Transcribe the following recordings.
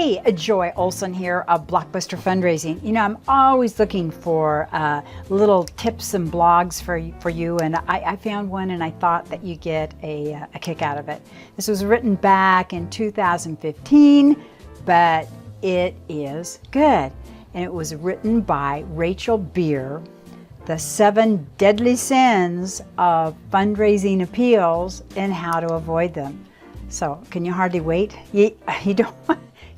Hey, Joy Olson here of Blockbuster Fundraising. You know, I'm always looking for little tips and blogs for you, and I found one and I thought that you get a kick out of it. This was written back in 2015, but it is good. And it was written by Rachel Beer, The 7 Deadly Sins of Fundraising Appeals and How to Avoid Them. So, can you hardly wait? You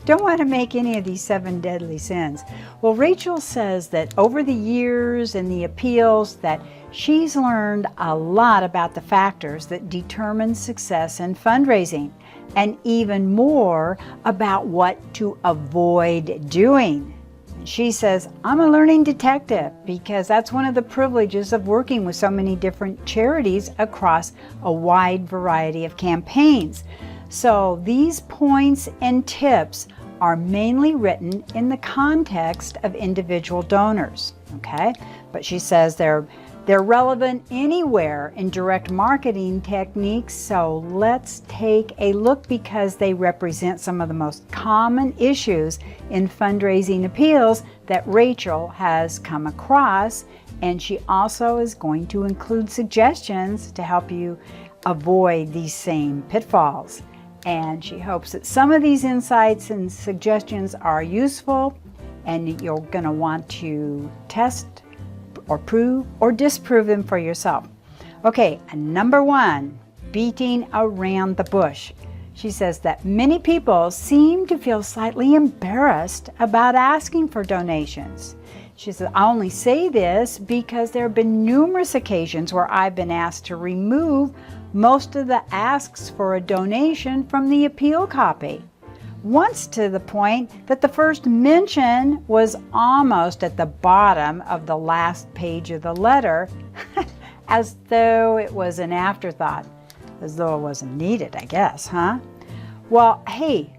don't want to make any of these 7 deadly sins. Well, Rachel says that over the years and the appeals that she's learned a lot about the factors that determine success in fundraising, and even more about what to avoid doing. She says, I'm a learning detective because that's one of the privileges of working with so many different charities across a wide variety of campaigns. So these points and tips are mainly written in the context of individual donors, okay? But she says they're relevant anywhere in direct marketing techniques, so let's take a look because they represent some of the most common issues in fundraising appeals that Rachel has come across, and she also is going to include suggestions to help you avoid these same pitfalls. And she hopes that some of these insights and suggestions are useful and you're going to want to test or prove or disprove them for yourself. Okay, number 1, beating around the bush. She says that many people seem to feel slightly embarrassed about asking for donations. She says, I only say this because there have been numerous occasions where I've been asked to remove most of the asks for a donation from the appeal copy. Once to the point that the first mention was almost at the bottom of the last page of the letter, as though it was an afterthought, as though it wasn't needed, I guess, huh? Well, hey,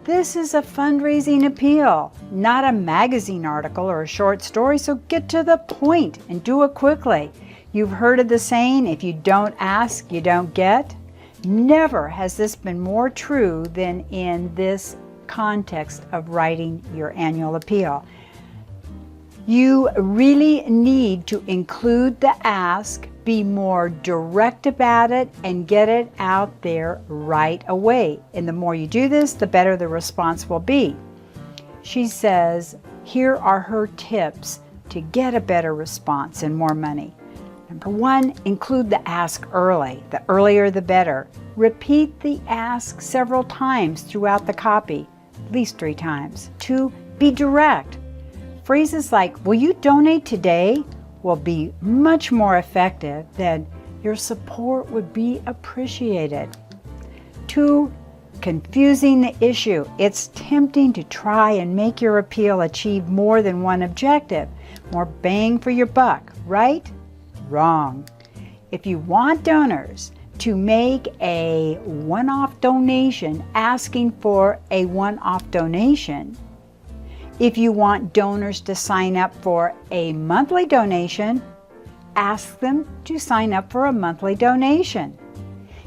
this is a fundraising appeal, not a magazine article or a short story, so get to the point and do it quickly. You've heard of the saying, if you don't ask, you don't get. Never has this been more true than in this context of writing your annual appeal. You really need to include the ask, be more direct about it, and get it out there right away. And the more you do this, the better the response will be. She says, here are her tips to get a better response and more money. Number 1, include the ask early. The earlier the better. Repeat the ask several times throughout the copy, at least 3 times. 2, be direct. Phrases like, will you donate today, will be much more effective than your support would be appreciated. 2, confusing the issue. It's tempting to try and make your appeal achieve more than one objective. More bang for your buck, right? Wrong. If you want donors to make a one-off donation, asking for a one-off donation. If you want donors to sign up for a monthly donation, ask them to sign up for a monthly donation.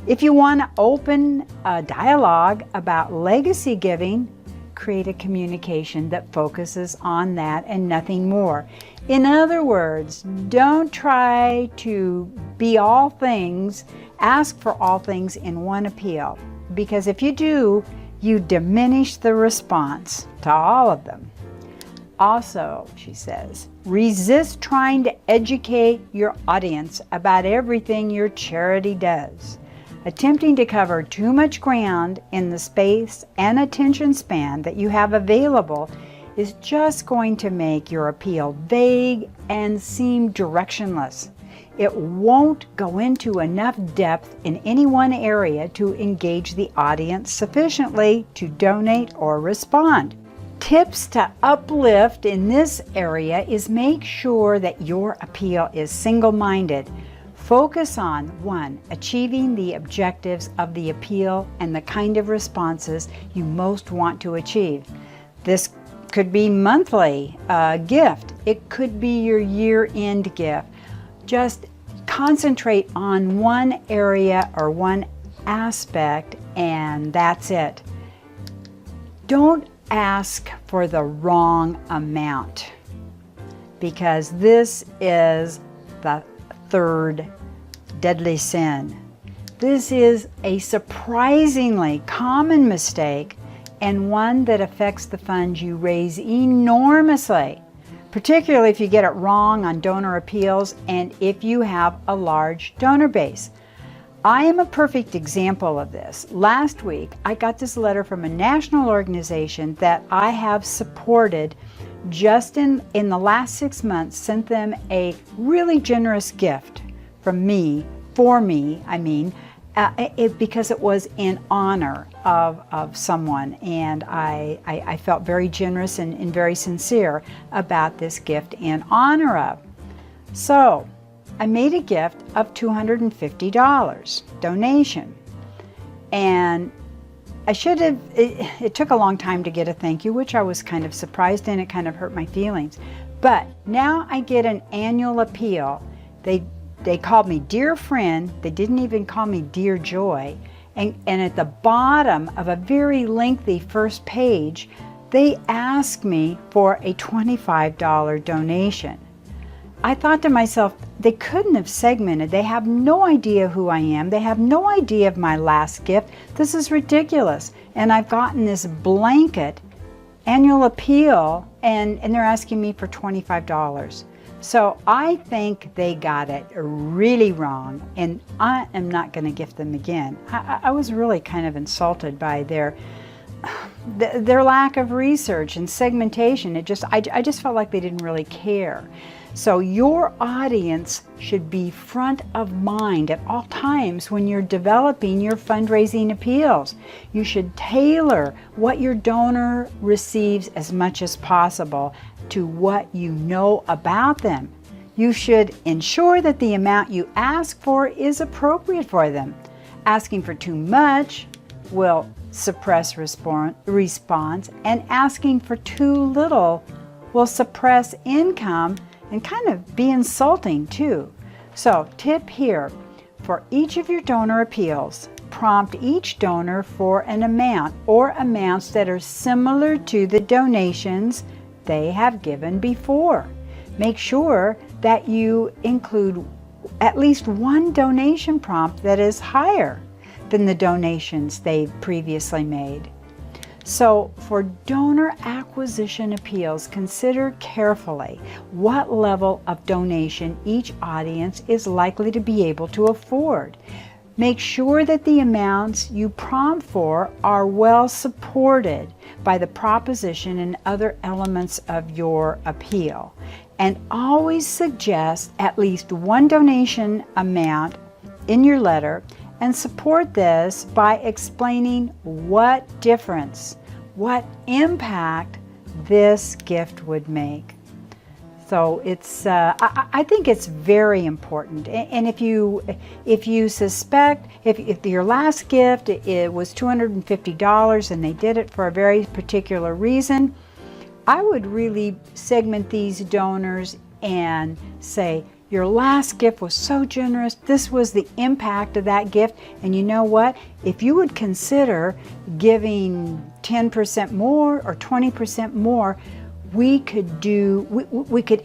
If you want to open a dialogue about legacy giving, create a communication that focuses on that and nothing more. In other words, don't try to be all things, ask for all things in one appeal, because if you do, you diminish the response to all of them. Also, she says, resist trying to educate your audience about everything your charity does. Attempting to cover too much ground in the space and attention span that you have available is just going to make your appeal vague and seem directionless. It won't go into enough depth in any one area to engage the audience sufficiently to donate or respond. Tips to uplift in this area is make sure that your appeal is single-minded. Focus on 1, achieving the objectives of the appeal and the kind of responses you most want to achieve. This could be monthly gift. It could be your year-end gift. Just concentrate on one area or one aspect and that's it. Don't ask for the wrong amount, because this is the third deadly sin. This is a surprisingly common mistake, and one that affects the funds you raise enormously, particularly if you get it wrong on donor appeals and if you have a large donor base. I am a perfect example of this. Last week, I got this letter from a national organization that I have supported just in the last 6 months, sent them a really generous gift from me, for me, because it was in honor of someone, and I felt very generous and very sincere about this gift in honor of. So I made a gift of $250 donation, and I should have, it took a long time to get a thank you, which I was kind of surprised, and it kind of hurt my feelings. But now I get an annual appeal. They called me dear friend. They didn't even call me dear Joy. And at the bottom of a very lengthy first page, they asked me for a $25 donation. I thought to myself, they couldn't have segmented. They have no idea who I am. They have no idea of my last gift. This is ridiculous. And I've gotten this blanket annual appeal, and they're asking me for $25. So I think they got it really wrong, and I am not going to gift them again. I was really kind of insulted by their lack of research and segmentation. I just felt like they didn't really care. So your audience should be front of mind at all times when you're developing your fundraising appeals. You should tailor what your donor receives as much as possible to what you know about them. You should ensure that the amount you ask for is appropriate for them. Asking for too much will suppress response, and asking for too little will suppress income and kind of be insulting too. So tip here, for each of your donor appeals, prompt each donor for an amount or amounts that are similar to the donations they have given before. Make sure that you include at least one donation prompt that is higher than the donations they've previously made. So for donor acquisition appeals, consider carefully what level of donation each audience is likely to be able to afford. Make sure that the amounts you prompt for are well supported by the proposition and other elements of your appeal. And always suggest at least one donation amount in your letter, and support this by explaining what difference, what impact this gift would make. So it's, I think it's very important. And if you suspect, if your last gift it was $250 and they did it for a very particular reason, I would really segment these donors and say, your last gift was so generous, this was the impact of that gift, and you know what? If you would consider giving 10% more or 20% more, we could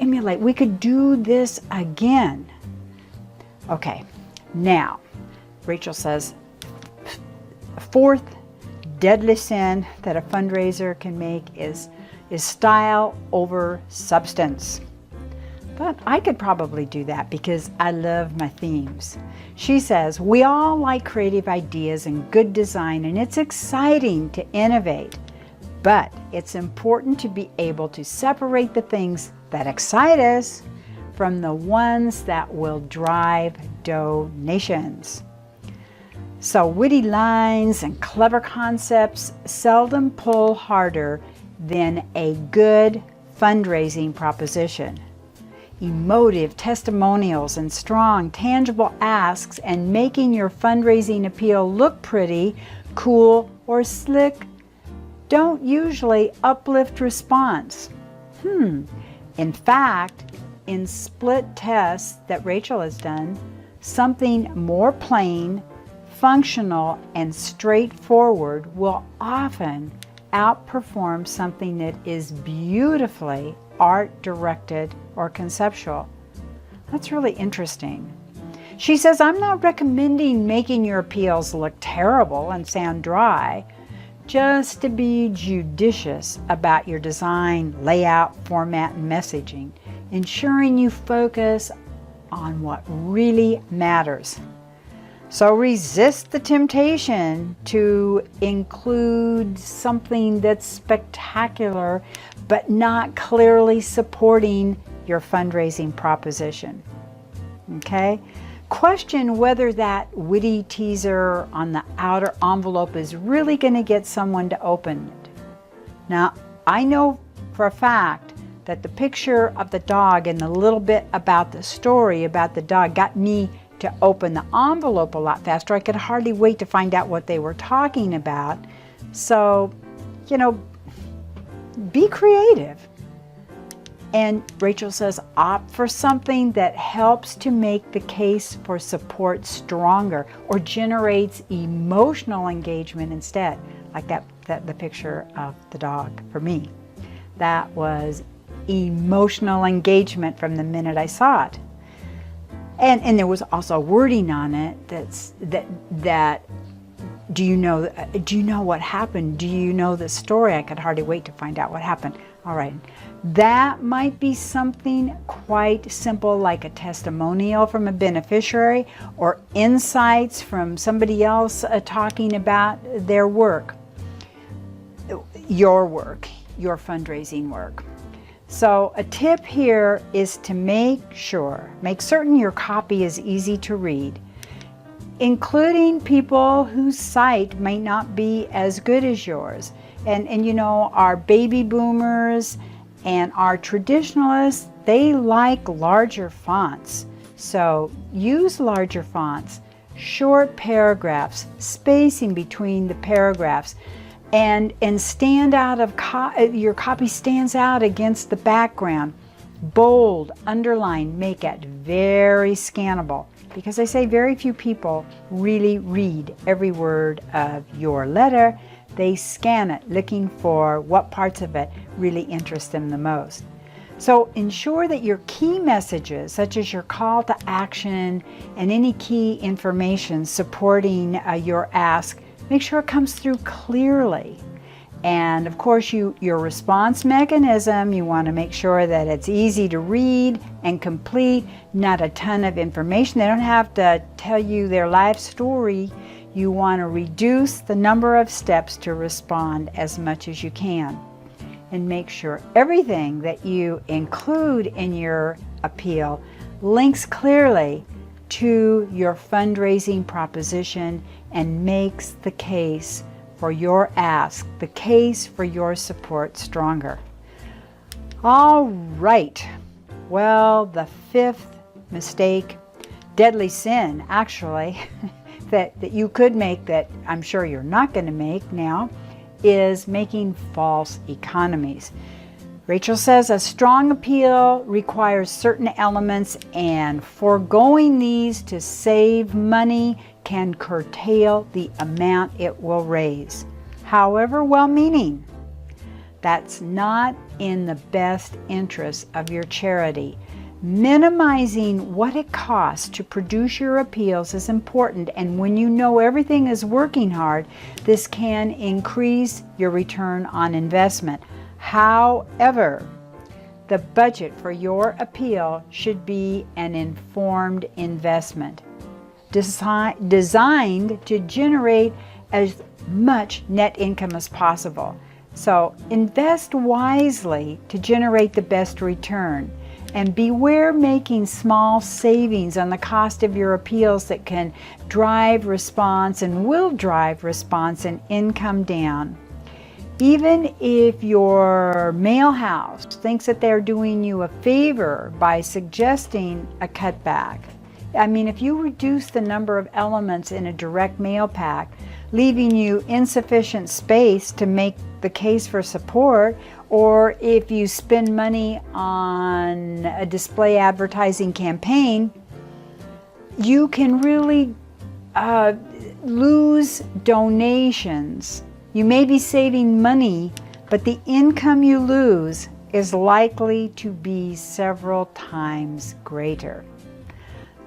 emulate, we could do this again. Okay, now, Rachel says, fourth deadly sin that a fundraiser can make is style over substance. But I could probably do that because I love my themes. She says, we all like creative ideas and good design, and it's exciting to innovate. But it's important to be able to separate the things that excite us from the ones that will drive donations. So witty lines and clever concepts seldom pull harder than a good fundraising proposition. Emotive testimonials and strong, tangible asks and making your fundraising appeal look pretty, cool, or slick don't usually uplift response. In fact, in split tests that Rachel has done, something more plain, functional, and straightforward will often outperform something that is beautifully art directed or conceptual. That's really interesting. She says, I'm not recommending making your appeals look terrible and sound dry, just to be judicious about your design, layout, format, and messaging, ensuring you focus on what really matters. So resist the temptation to include something that's spectacular but not clearly supporting your fundraising proposition. Okay? Question whether that witty teaser on the outer envelope is really going to get someone to open it. Now, I know for a fact that the picture of the dog and the little bit about the story about the dog got me to open the envelope a lot faster. I could hardly wait to find out what they were talking about. So, be creative. And Rachel says, opt for something that helps to make the case for support stronger or generates emotional engagement instead. Like the picture of the dog for me. That was emotional engagement from the minute I saw it. And there was also wording on it that do you know what happened? Do you know the story? I could hardly wait to find out what happened. All right. That might be something quite simple like a testimonial from a beneficiary or insights from somebody else talking about their work, your fundraising work. So a tip here is to make certain your copy is easy to read, including people whose site may not be as good as yours. And our baby boomers and our traditionalists, they like larger fonts. So use larger fonts, short paragraphs, spacing between the paragraphs, and stand out your copy stands out against the background. Bold, underline, make it very scannable, because I say very few people really read every word of your letter. They scan it looking for what parts of it really interest them the most. So ensure that your key messages, such as your call to action and any key information supporting your ask, make sure it comes through clearly. And of course, your response mechanism, you want to make sure that it's easy to read and complete, not a ton of information. They don't have to tell you their life story. You want to reduce the number of steps to respond as much as you can. And make sure everything that you include in your appeal links clearly to your fundraising proposition and makes the case for your ask, the case for your support stronger. All right. Well, the fifth mistake, deadly sin actually, that you could make that I'm sure you're not going to make now, is making false economies. Rachel says a strong appeal requires certain elements, and foregoing these to save money can curtail the amount it will raise. However well-meaning, that's not in the best interest of your charity. Minimizing what it costs to produce your appeals is important, and when you know everything is working hard, this can increase your return on investment. However, the budget for your appeal should be an informed investment, designed to generate as much net income as possible. So invest wisely to generate the best return. And beware making small savings on the cost of your appeals that can drive response and will drive response and income down. Even if your mail house thinks that they're doing you a favor by suggesting a cutback. I mean, if you reduce the number of elements in a direct mail pack, leaving you insufficient space to make the case for support, or if you spend money on a display advertising campaign, you can really lose donations. You may be saving money, but the income you lose is likely to be several times greater.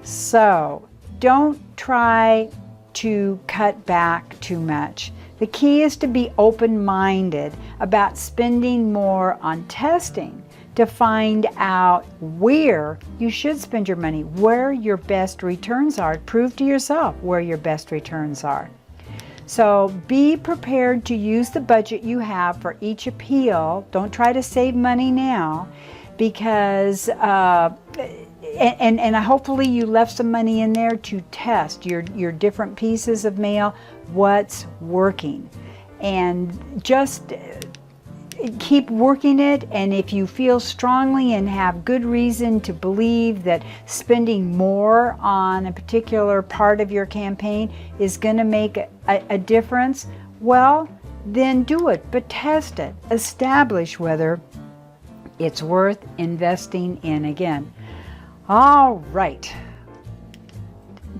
So don't try to cut back too much. The key is to be open-minded about spending more on testing to find out where you should spend your money, where your best returns are. Prove to yourself where your best returns are. So be prepared to use the budget you have for each appeal. Don't try to save money now, because and hopefully you left some money in there to test your different pieces of mail, what's working, and just keep working it. And if you feel strongly and have good reason to believe that spending more on a particular part of your campaign is going to make a difference, well, then do it, but test it. Establish whether it's worth investing in again. All right.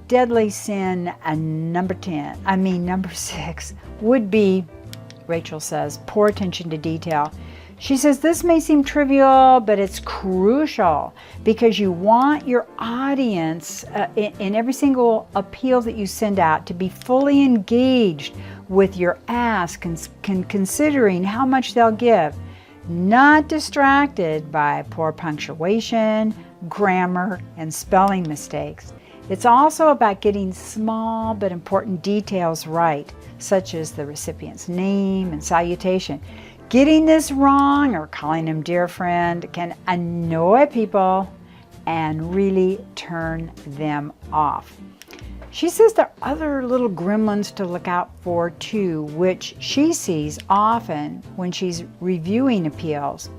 Deadly sin number 6 would be, Rachel says, poor attention to detail. She says this may seem trivial, but it's crucial, because you want your audience in every single appeal that you send out to be fully engaged with your ask and considering how much they'll give, not distracted by poor punctuation, grammar, and spelling mistakes. It's also about getting small but important details right, such as the recipient's name and salutation. Getting this wrong or calling him dear friend can annoy people and really turn them off. She says there are other little gremlins to look out for too, which she sees often when she's reviewing appeals.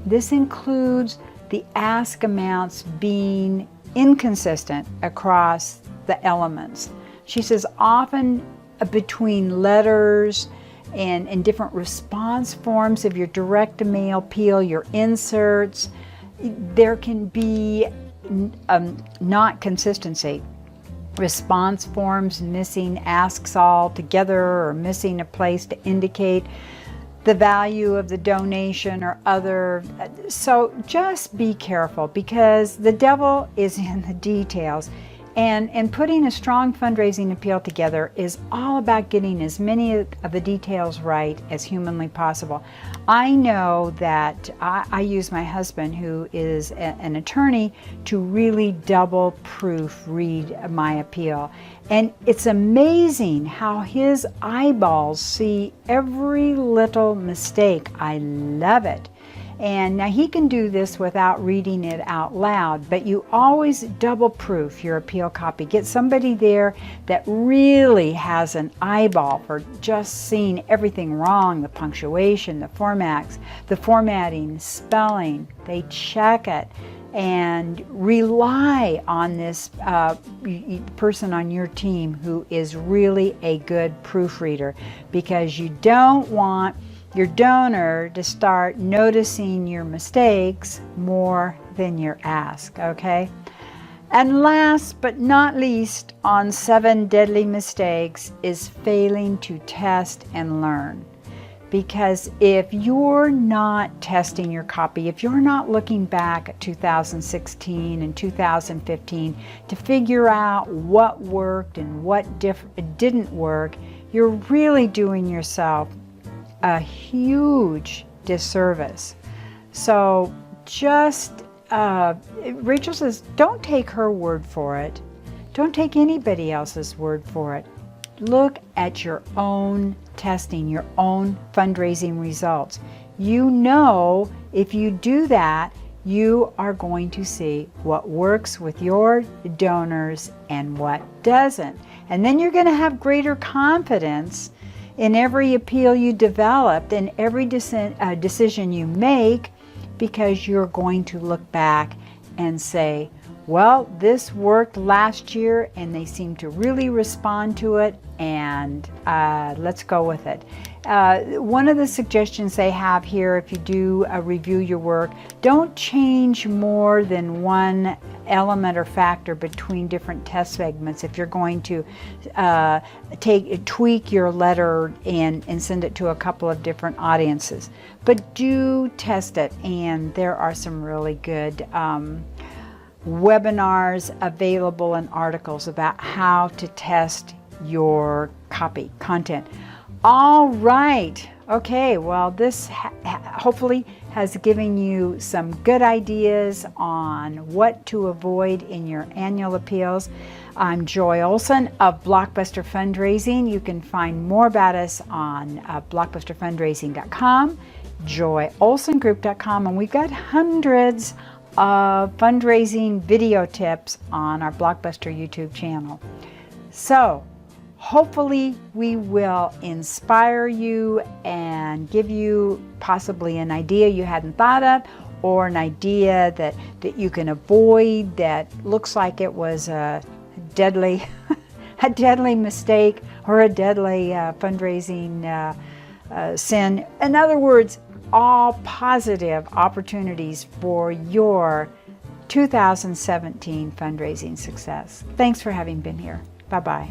This includes the ask amounts being inconsistent across the elements. She says often between letters and different response forms of your direct mail appeal, your inserts, there can be not consistency. Response forms missing asks all together, or missing a place to indicate the value of the donation or other. So just be careful, because the devil is in the details. And putting a strong fundraising appeal together is all about getting as many of the details right as humanly possible. I know that I use my husband, who is an attorney, to really double proofread my appeal. And it's amazing how his eyeballs see every little mistake. I love it. And now he can do this without reading it out loud, but you always double proof your appeal copy. Get somebody there that really has an eyeball for just seeing everything wrong, the punctuation, the formats, the formatting, spelling. They check it, and rely on this person on your team who is really a good proofreader, because you don't want your donor to start noticing your mistakes more than your ask, okay? And last but not least, on 7 deadly mistakes is failing to test and learn. Because if you're not testing your copy, if you're not looking back at 2016 and 2015 to figure out what worked and what didn't work, you're really doing yourself a huge disservice. So just, Rachel says, don't take her word for it. Don't take anybody else's word for it. Look at your own testing, your own fundraising results. You know, if you do that, you are going to see what works with your donors and what doesn't. And then you're going to have greater confidence in every appeal you developed and every decision you make, because you're going to look back and say, Well, this worked last year and they seem to really respond to it, and let's go with it. One of the suggestions they have here, if you do review your work, don't change more than one element or factor between different test segments if you're going to tweak your letter and send it to a couple of different audiences. But do test it, and there are some really good webinars available and articles about how to test your copy content. All right. Okay, well, this hopefully has given you some good ideas on what to avoid in your annual appeals. I'm Joy Olson of Blockbuster Fundraising. You can find more about us on blockbusterfundraising.com, joyolsongroup.com, and we've got hundreds of fundraising video tips on our Blockbuster YouTube channel. So hopefully we will inspire you and give you possibly an idea you hadn't thought of, or an idea that you can avoid that looks like it was a deadly a deadly mistake or a deadly fundraising sin. In other words, all positive opportunities for your 2017 fundraising success. Thanks for having been here. Bye-bye.